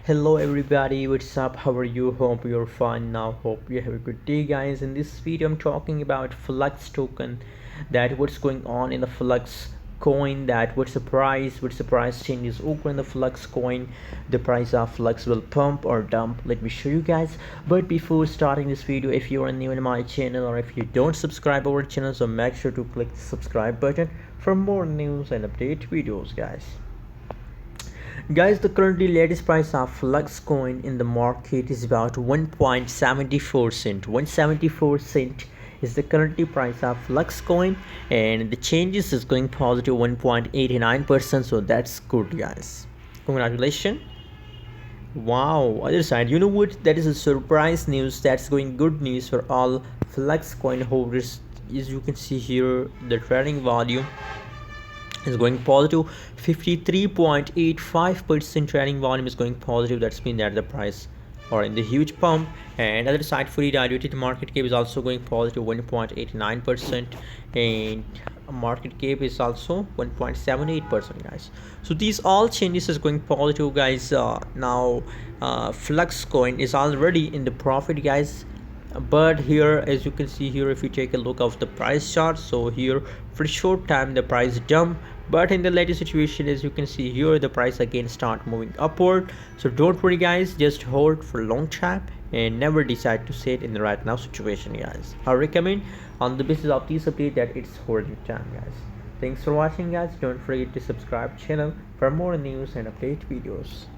Hello everybody, what's up? How are you? Hope you're fine now. Hope you have a good day, guys. In this video I'm talking about FLUX token, that what's going on in the FLUX coin, that what's the price changes occur in the FLUX coin, the price of FLUX will pump or dump. Let me show you guys. But before starting this video, if you are new in my channel or if you don't subscribe our channel, so make sure to click the subscribe button for more news and update videos, guys. Guys, the currently latest price of FLUX coin in the market is about 1.74 cent. 174 cent is the currently price of FLUX coin, and the changes is going positive 1.89%, so that's good, guys. Congratulations. Wow, other side, you know what, that is a surprise news. That's going good news for all FLUX coin holders. As you can see here, the trading volume is going positive. 53.85% trading volume is going positive. That's mean that the price or in the huge pump. And other side, fully diluted market cap is also going positive 1.89%, and market cap is also 1.78%, guys. So these all changes is going positive, guys. Now FLUX coin is already in the profit, guys. But here, as you can see here, if you take a look of the price chart, so here for a short time the price jump, but in the latest situation, as you can see here, the price again start moving upward. So don't worry, guys, just hold for long time and never decide to sit in the right now situation, guys. I recommend on the basis of this update that it's holding time, guys. Thanks for watching, guys. Don't forget to subscribe channel for more news and update videos.